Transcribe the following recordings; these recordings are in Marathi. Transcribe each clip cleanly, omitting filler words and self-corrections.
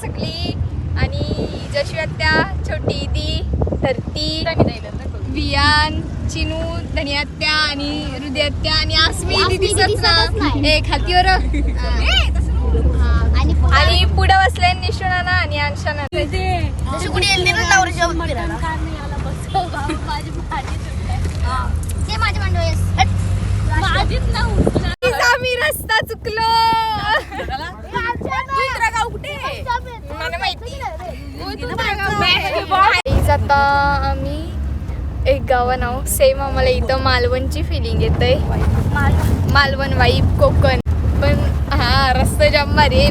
सगळी आणि जशी त्या छोटी दी धरती वियान चिनू धनियात्या आणि हृदयात्या आणि आसमी दिसत ना ए खातीवर आणि पुढे बसले निशुनाना आणि अंशाना आम्ही रस्ता चुकलो मला माहिती आता आम्ही एक गाव नाव सेम आम्हाला इथं मालवणची फिलिंग येतंय मालवण वाईब कोकण पण हा रस्ता जाम भारी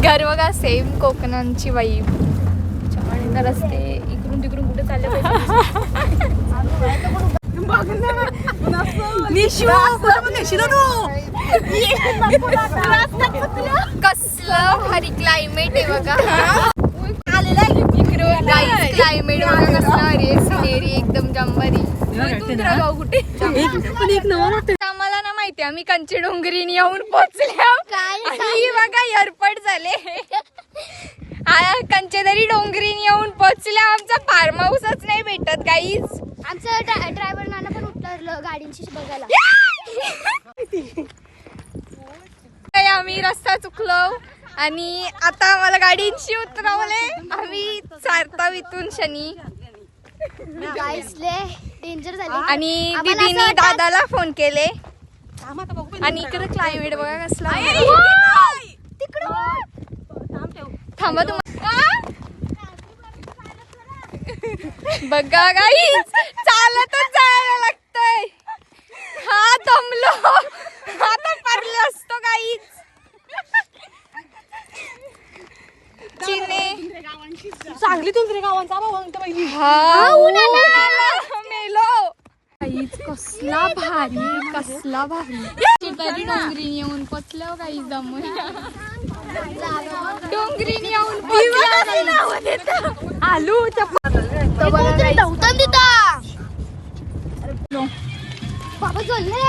घर बघा सेम कोकणांची वाईब आणि रस्ते इकडून तिकडून कुठे चालले कसलं भारी क्लायमेट आहे बघा क्लायमेट बघा कसलं भारी आहे सिनेरी एकदम जाम भारी कुठे आम्हाला ना माहिती आम्ही कंची डोंगरीने येऊन पोहोचल्या आणि बघा एअरपोर्ट झाले कंचेदरी डोंगरीने येऊन पोहोचल्या आमचा फार्म हाऊसच नाही भेटत काहीच आमचं ड्रायव्हर नाना पण उतरलं गाडींची बघायला आम्ही रस्ता चुकलो आणि आता आम्हाला गाडींशी उतरवले आम्ही चारताव इथून शनी डेंजर झाले आणि दीदीने दादाला फोन केले आणि इकडे क्लायमेट बघा कसला थांबा तुम्हाला बघा गाईस चालतच जायला लागतंय हा दमलो आता पडलो असतो गाईस चिने चांगली तुमच्या गावांचा मेलो गाईस कसला भारी तरी डोंगरी येऊन पोचलो गाईस दमून डोंगरीने येऊन आलू बाबा जोडले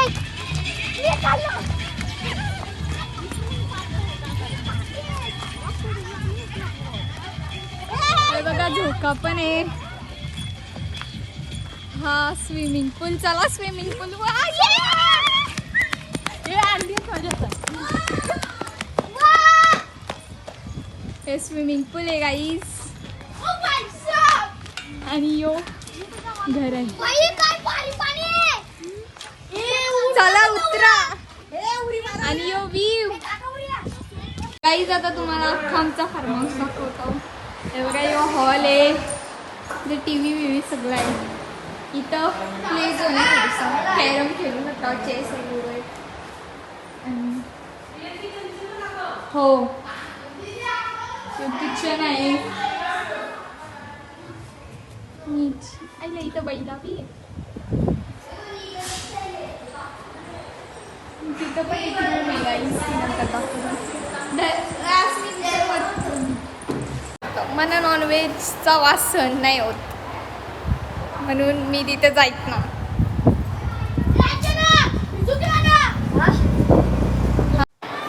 बघा झोका पण आहे हा स्विमिंग पूल चला स्विमिंग पूल हे स्विमिंग पूल आहे गाईस आणि यो घर आहे चला उतरा आणि यो व्ह्यू गाईस आता तुम्हाला अख्खा आमचा फार्म हाऊस दाखवतो हे बघा यो हॉल आहे जे टीव्ही सगळं आहे इथं प्ले झोन आहे थोडंसं कॅरम खेळू शकता चेस वगैरे हो किचन आहे नीट इथं बैला बी आहे तिथं पण एक रूम आहे गाईस मला नॉनव्हेजचा वास सहन नाही होत म्हणून मी तिथे जायत ना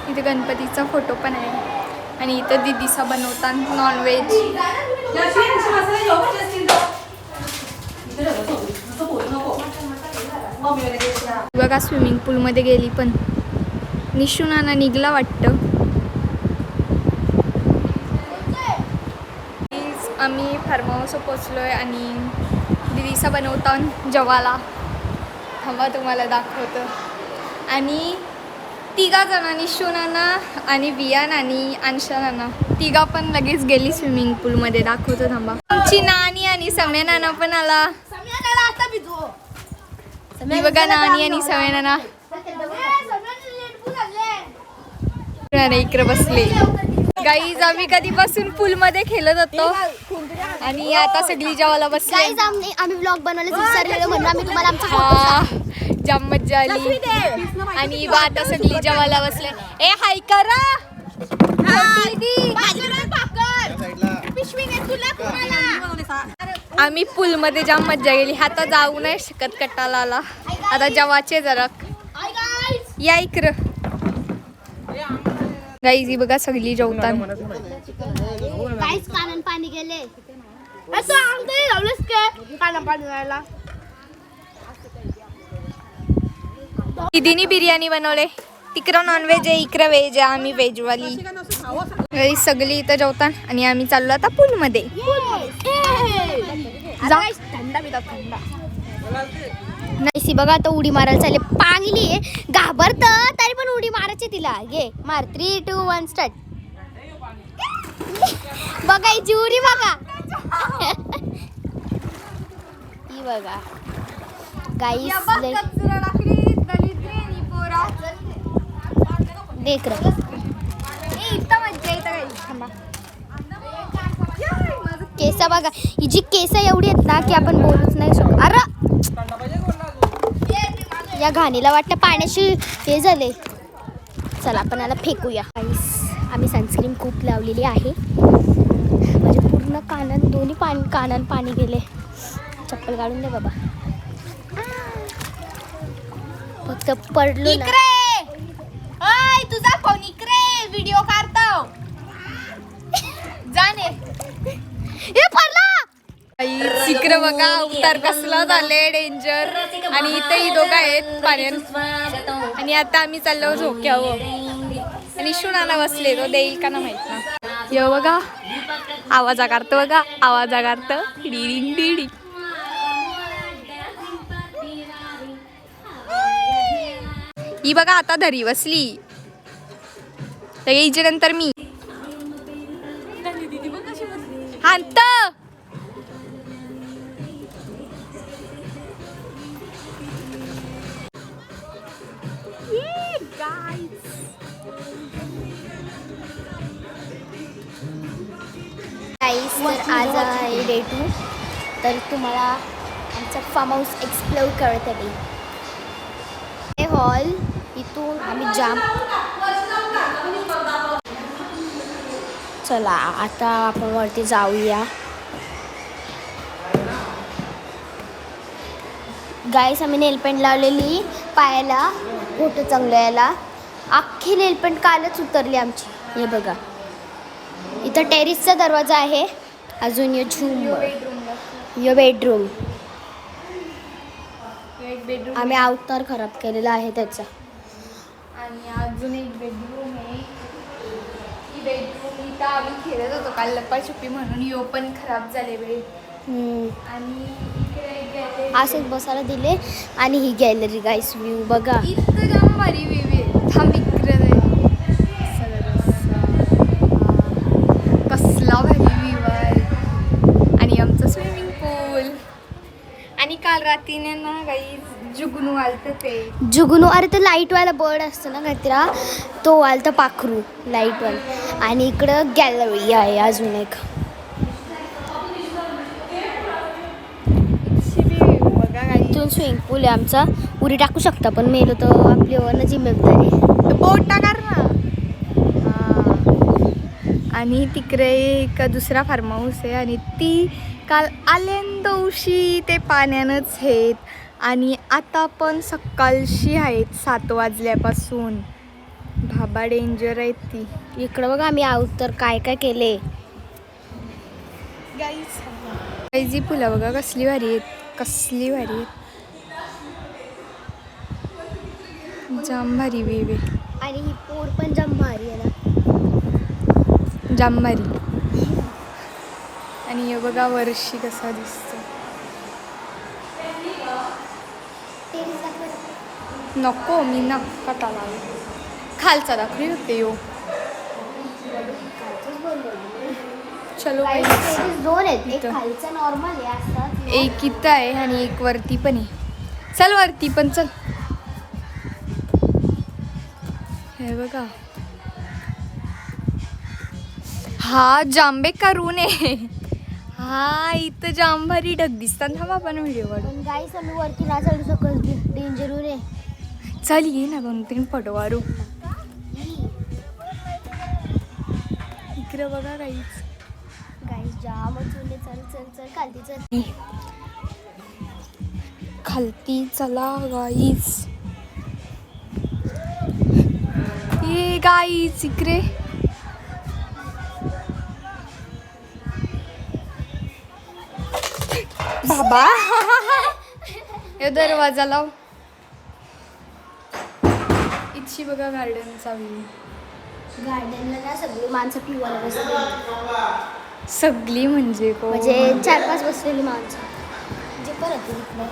इथे गणपतीचा फोटो पण आहे आणि इथं दीदीसा बनवतात नॉनव्हेज बघा स्विमिंग पूलमध्ये गेली पण निशू नाना निघला वाटतं आम्ही फार्म हाऊस पोचलोय आणि दीदीसा बनवता जेवायला थांबा तुम्हाला दाखवतं आणि तिघा जणांनी निशुनाना आणि वियान आणि अंशा नाना तिघा पण लगेच गेली स्विमिंग पूलमध्ये दाखवतो थांबा आमची नानी आणि सम्या नाना पण आला मी बघा नानी आणि सम्या नाना इकडे बसले गाईज आम्ही कधीपासून पूल मध्ये खेळत होतो आणि आता सगळी जेवायला बसली आम्ही व्लॉग बनवले विसरलेलो म्हणून आम्ही तुम्हाला आमचा जाम मज्जा आली आणि आता सगळी जेवायला बसले ए हाय करा आम्ही पूल मध्ये जाम मज्जा गेली आता जाऊ नाही शकत कटाला आला आता जेवाचे जरा या इकडं गाईज ही बघा सगळी जेवतान. काहीच कानान पाणी गेले. काना पाणी जायला दीदीनी बिर्याणी बनवले. तिकडं नॉनव्हेज आहे, इकडं व्हेज आहे, आम्ही व्हेजवाली. गाईज सगळी इथं जेवतान आणि आम्ही चाललो आता पूलमध्ये. जा. थंडा पितात थंडा. नाही बघा आता उडी मारायला चालले. पांगली आहे घाबरत तरी पण उडी मारायची तिला. घे मार 3, 2, 1 स्टार्ट. बघा ही उडी बघा. ही बघा गाईस देख रहा केस बघा. हिची केस एवढी आहेत ना की आपण बोलूच नाही शकत. अरे या घाणीला वाटतं पाण्याशी हे झाले. चला आपण याला फेकूया. आम्ही सनस्क्रीन खूप लावलेली आहे. म्हणजे पूर्ण कानात दोन्ही कानात पाणी गेले. चप्पल काढून दे बाबा. फक्त पडलो ना. तुझा फोन इकडे व्हिडिओ काढतो. जाणे हे पडला. इकडे बघा उतार कसला झाले डेंजर. आणि इथे ही दोघं आहेत पाण्यात. आणि आता आम्ही चाललो झोक्यावर. आणि शुनाना बसले तो देईल का ना माहित ना. यो बघा आवाजा काढतो बघा आवाजा काढतं. डिडिंग डिडिंग. ही बघा आता धरी बसली. तर यायच्या नंतर मी हांत. गाईस तर आज आहे डे 2. तर तुम्हाला आमचा फार्म हाऊस एक्सप्लोर करत आहे. हे हॉल इथून आम्ही जाम. चला आता आपण वरती जाऊया. गाईस आम्ही नेलपेंट लावलेली पायाला फोटो चांगलं यायला. अख्खी नेलपेंट कालच उतरली आमची. हे बघा इथं टेरिसचा दरवाजा आहे. अजून यो यो बेडरूम. आम्ही अवतार खराब केलेला आहे त्याचा. आणि अजून एक बेडरूम आहे. ही बेडरूम इथं आम्ही खेळत होतो काल लपाछुपी म्हणून. यो पण खराब झाले बेड. आणि इकडे एक गॅलरी. असेच बसायला दिले. आणि ही गॅलरी गाईस व्ह्यू बघा. इथं जाम भारी व्ह्यू आहे. थांब इकडे कसला भारी व्ह्यू आहे. आणि आमचं स्विमिंग पूल. आणि काल रात्रीने ना काही जुगनू आलतं ते. जुगनू अरे ते लाईटवाला बर्ड असतं ना काहीतरी तो आलता पाखरू लाईटवाला. आणि इकडं गॅलरी आहे अजून एक. इथून स्विमिंग पूल आहे आमचा. उडी टाकू शकता पण मेलो तर आपली वरनं जिम्मेदारी. बोट टाकार ना. आणि तिकडे एक दुसरा फार्म हाऊस आहे. आणि ती काल आलेंदवशी ते पाण्यानंच आहेत. आणि आता पण सकाळशी आहेत 7 वाजल्यापासून. बाबा डेंजर आहेत ती. इकडं बघा आम्ही आहोत तर काय काय केले. गाईज फुलं बघा कसली भारी आहेत. कसली भारी आहेत. जाम भारी वेवे. आणि ही पोर पण जाम भारी आहे ना. जाम भारी. आणि हे बघा वर्षी कसा दिसतो. नको मी नका लावले. खालचा दाखवी होते यो. चलो गाईस 2 आहेत. एक इथं. खालचा नॉर्मल आहे असतात. एक इथं आहे आणि एक वरती पण आहे. चल वरती पण चल. हे बघा हा जांबे करून आहे. हा इथं जाम भारी ढग दिसतात. थांबा आपण व्हिडिओ काढू. पण गाईस आम्ही वरती ना चढू शकत. डेंजर आहे. चल ये ना 2-3 फोटो मारू. इकडे बघा गाईस. गाईस जामच उडले. चल चल चल खालती चल. खालती चला गाईस. हे गाईच इकडे बाबा हे दरवाजा लाव. इथची बघा गार्डनचा व्ह्यू. गार्डनला ना सगळी माणसं पिवायला बसली, सगळी म्हणजे को म्हणजे 4-5 बसलेली माणसं म्हणजे परत इकडं.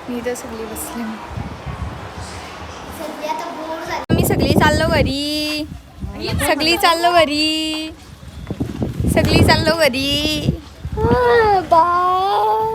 मी तर सगळी बसली. सगळी आता बोर झाली. मी सगळी चाललो घरी. सगळी चाललो घरी. सगळी चाललो घरी. बाय.